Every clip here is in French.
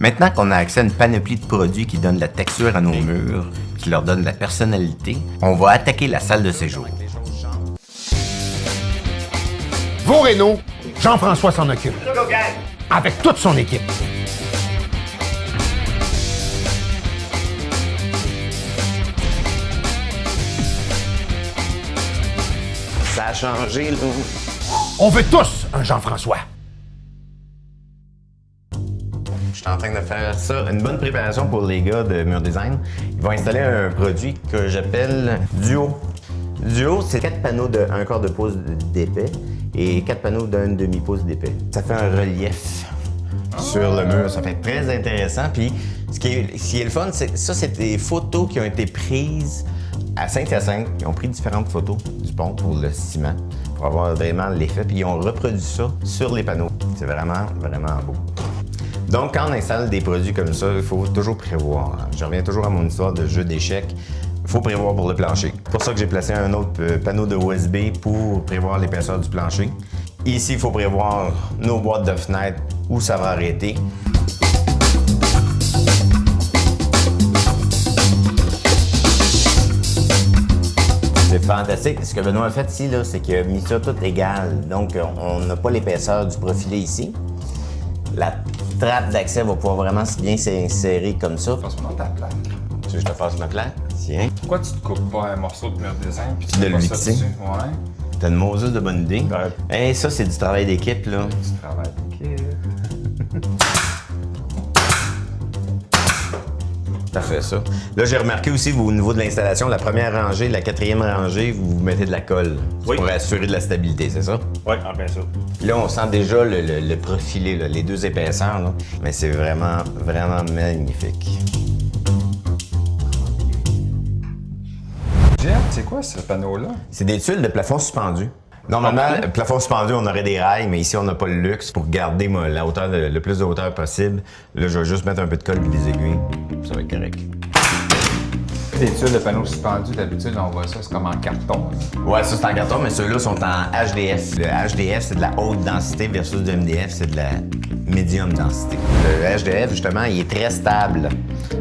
Maintenant qu'on a accès à une panoplie de produits qui donnent la texture à nos murs, qui leur donnent la personnalité, on va attaquer la salle de séjour. Vos rénaux, Jean-François s'en occupe. Avec toute son équipe. Ça a changé, là. On veut tous un Jean-François. Je suis en train de faire ça, une bonne préparation pour les gars de Mur Design. Ils vont installer un produit que j'appelle Duo. Duo, c'est 4 panneaux de 1 quart de pouce d'épais et 4 panneaux d'1 demi-pouce d'épais. Ça fait un relief sur le mur. Ça fait très intéressant. Puis, ce qui est le fun, c'est ça, c'est des photos qui ont été prises à Saint-Hyacinthe. Ils ont pris différentes photos du pont pour le ciment, pour avoir vraiment l'effet. Puis, ils ont reproduit ça sur les panneaux. C'est vraiment, vraiment beau. Donc, quand on installe des produits comme ça, il faut toujours prévoir. Je reviens toujours à mon histoire de jeu d'échecs. Il faut prévoir pour le plancher. C'est pour ça que j'ai placé un autre panneau de USB pour prévoir l'épaisseur du plancher. Ici, il faut prévoir nos boîtes de fenêtres où ça va arrêter. C'est fantastique. Ce que Benoît a fait ici, c'est qu'il a mis ça tout égal. Donc, on n'a pas l'épaisseur du profilé ici. La trappe d'accès va pouvoir vraiment bien s'insérer comme ça. Passe-moi ta plaque. Tu veux que je te fasse ma plaque? Tiens. Pourquoi tu te coupes pas un morceau de Mur Design puis tu De mets pas ça l'huissier. dessus? Ouais. T'as une Moses de bonne idée. Ouais. Hey, ça, c'est du travail d'équipe, là. Tu travailles d'équipe. T'as fait ça. Là, j'ai remarqué aussi, au niveau de l'installation, la première rangée, la quatrième rangée, vous mettez de la colle. Oui. Pour assurer de la stabilité, c'est ça? Oui, en plein ça. Là, on sent déjà le profilé, là, les deux épaisseurs, là. Mais c'est vraiment, vraiment magnifique. Jeff, c'est quoi ce panneau-là? C'est des tuiles de plafond suspendu. Normalement, le plafond suspendu, on aurait des rails, mais ici, on n'a pas le luxe pour garder la hauteur, le plus de hauteur possible. Là, je vais juste mettre un peu de colle et des aiguilles. Ça va être correct. Les tuiles de panneaux suspendus, d'habitude, on voit ça, c'est comme en carton. Là. Ouais, ça c'est en carton, mais ceux-là sont en HDF. Le HDF, c'est de la haute densité versus le MDF, c'est de la médium densité. Le HDF, justement, il est très stable.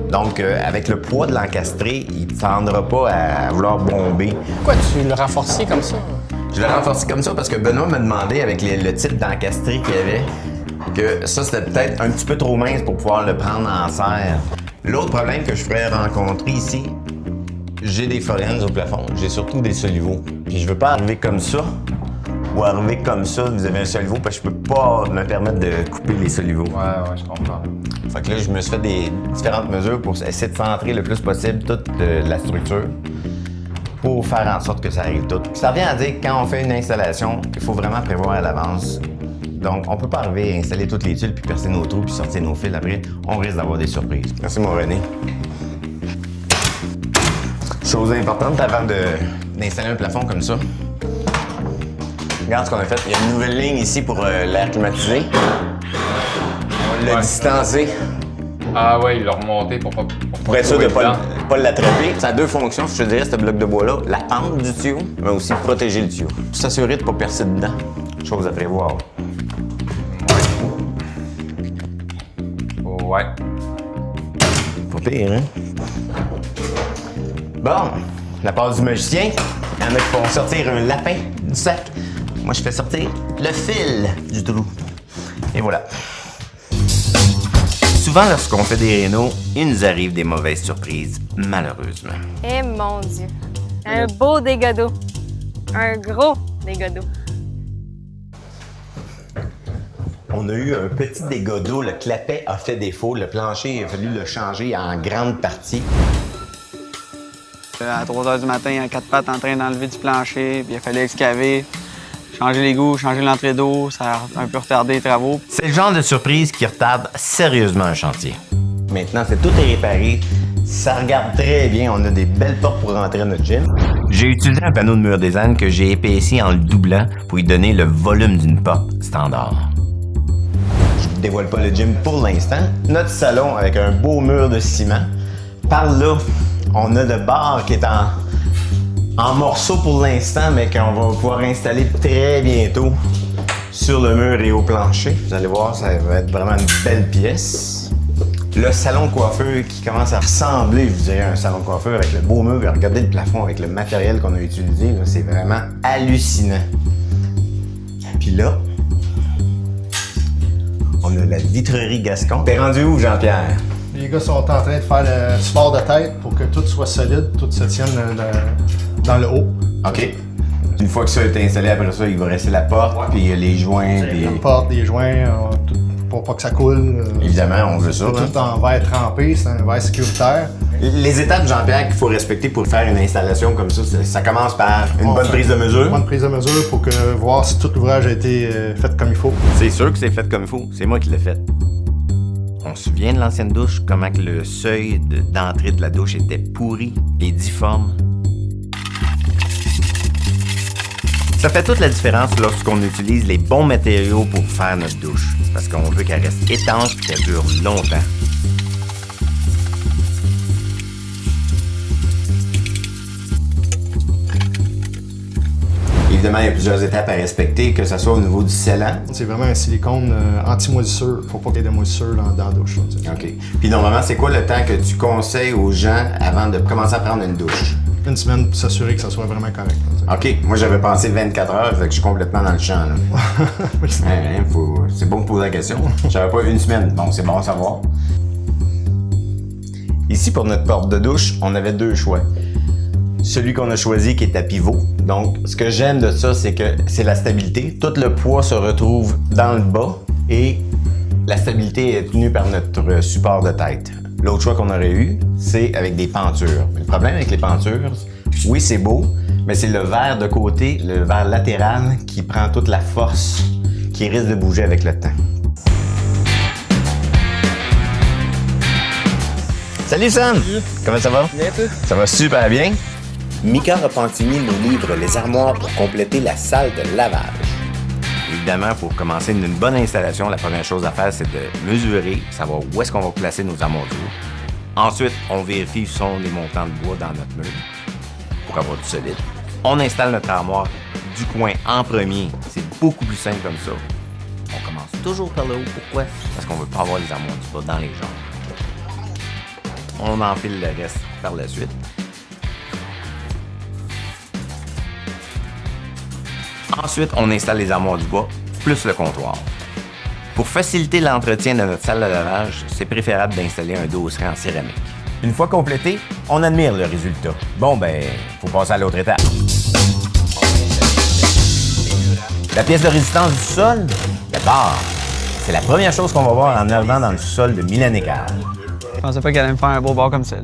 Donc, avec le poids de l'encastré, il ne tendra pas à vouloir bomber. Pourquoi tu le renforcis comme ça? Je l'ai renforcé comme ça parce que Benoît m'a demandé, avec le type d'encastré qu'il y avait, que ça, c'était peut-être un petit peu trop mince pour pouvoir le prendre en serre. L'autre problème que je ferais rencontrer ici, j'ai des forennes au plafond, j'ai surtout des soliveaux. Puis je veux pas arriver comme ça ou arriver comme ça, vous avez un soliveau, parce que je peux pas me permettre de couper les soliveaux. Ouais, je comprends. Fait que là, je me suis fait des différentes mesures pour essayer de centrer le plus possible toute la structure pour faire en sorte que ça arrive tout. Ça revient à dire que quand on fait une installation, il faut vraiment prévoir à l'avance. Donc, on peut pas arriver à installer toutes les tuiles, puis percer nos trous, puis sortir nos fils. Après, on risque d'avoir des surprises. Merci, mon René. Chose importante avant d'installer un plafond comme ça. Regarde ce qu'on a fait. Il y a une nouvelle ligne ici pour l'air climatisé. On l'a distancé Ah ouais, il l'a remonté pour pas... pour être sûr de ne pas l'attraper. Ça a deux fonctions, je te dirais, ce bloc de bois-là. La pente du tuyau, mais aussi protéger le tuyau. S'assurer de ne pas percer dedans. Chose à prévoir. Ouais. Pas pire, hein? Bon, la part du magicien. Il y en a qui font sortir un lapin du sac. Moi, je fais sortir le fil du trou. Et voilà. Souvent, lorsqu'on fait des rénaux, il nous arrive des mauvaises surprises, malheureusement. Eh mon Dieu! Un beau dégât d'eau. Un gros dégât d'eau. On a eu un petit dégât d'eau, le clapet a fait défaut, le plancher, il a fallu le changer en grande partie. À 3 h du matin, à 4 pattes en train d'enlever du plancher, puis il fallait excaver, changer l'égout, changer l'entrée d'eau, ça a un peu retardé les travaux. C'est le genre de surprise qui retarde sérieusement un chantier. Maintenant, tout est réparé, ça regarde très bien, on a des belles portes pour rentrer à notre gym. J'ai utilisé un panneau de Mur Design que j'ai épaissi en le doublant pour lui donner le volume d'une porte standard. Je ne dévoile pas le gym pour l'instant. Notre salon avec un beau mur de ciment. Par là, on a le bar qui est en morceaux pour l'instant, mais qu'on va pouvoir installer très bientôt sur le mur et au plancher. Vous allez voir, ça va être vraiment une belle pièce. Le salon de coiffeur qui commence à ressembler, je dirais, à un salon de coiffeur avec le beau meuble. Regardez le plafond avec le matériel qu'on a utilisé. Là, c'est vraiment hallucinant. Puis là, on a la vitrerie Gascon. T'es rendu où, Jean-Pierre? Les gars sont en train de faire le support de tête pour que tout soit solide, tout se tienne dans le haut. OK. Une fois que ça a été installé, après ça, il va rester la porte, puis les joints, puis... La porte, les joints, tout, pour pas que ça coule. Évidemment, on veut ça. Tout en verre trempé, c'est un verre sécuritaire. Les étapes, Jean-Pierre, qu'il faut respecter pour faire une installation comme ça commence par une bonne prise de mesure. Une bonne prise de mesure pour voir si tout l'ouvrage a été fait comme il faut. C'est sûr que c'est fait comme il faut. C'est moi qui l'ai fait. On se souvient de l'ancienne douche, comment que le seuil d'entrée de la douche était pourri et difforme. Ça fait toute la différence lorsqu'on utilise les bons matériaux pour faire notre douche, parce qu'on veut qu'elle reste étanche et qu'elle dure longtemps. Évidemment, il y a plusieurs étapes à respecter, que ce soit au niveau du scellant. C'est vraiment un silicone anti-moisissure. Faut pas qu'il y ait de moisissure dans la douche. Là, OK. Puis normalement, c'est quoi le temps que tu conseilles aux gens avant de commencer à prendre une douche? Une semaine pour s'assurer que ça soit vraiment correct. Là, OK. Moi, j'avais pensé 24 heures, fait que je suis complètement dans le champ. Là. C'est bon de poser la question. J'avais pas une semaine. Bon, c'est bon à savoir. Ici, pour notre porte de douche, on avait deux choix. Celui qu'on a choisi qui est à pivot. Donc, ce que j'aime de ça, c'est que c'est la stabilité. Tout le poids se retrouve dans le bas et la stabilité est tenue par notre support de tête. L'autre choix qu'on aurait eu, c'est avec des pentures. Mais le problème avec les pentures, oui, c'est beau, mais c'est le verre de côté, le verre latéral, qui prend toute la force, qui risque de bouger avec le temps. Salut Sam! Comment ça va? Bien, toi? Ça va super bien. Mika Repentini nous livre les armoires pour compléter la salle de lavage. Évidemment, pour commencer une bonne installation, la première chose à faire, c'est de mesurer, savoir où est-ce qu'on va placer nos armoires du haut. Ensuite, on vérifie si sont les montants de bois dans notre mur pour avoir du solide. On installe notre armoire du coin en premier. C'est beaucoup plus simple comme ça. On commence toujours par le haut. Pourquoi? Parce qu'on veut pas avoir les armoires du bas dans les jambes. On enfile le reste par la suite. Ensuite, on installe les armoires du bois, plus le comptoir. Pour faciliter l'entretien de notre salle de lavage, c'est préférable d'installer un dosseret en céramique. Une fois complété, on admire le résultat. Bon, ben, faut passer à l'autre étape. La pièce de résistance du sol, la barre. C'est la première chose qu'on va voir en arrivant dans le sol de Milan Écart. Je pensais pas qu'elle allait me faire un beau bar comme ça.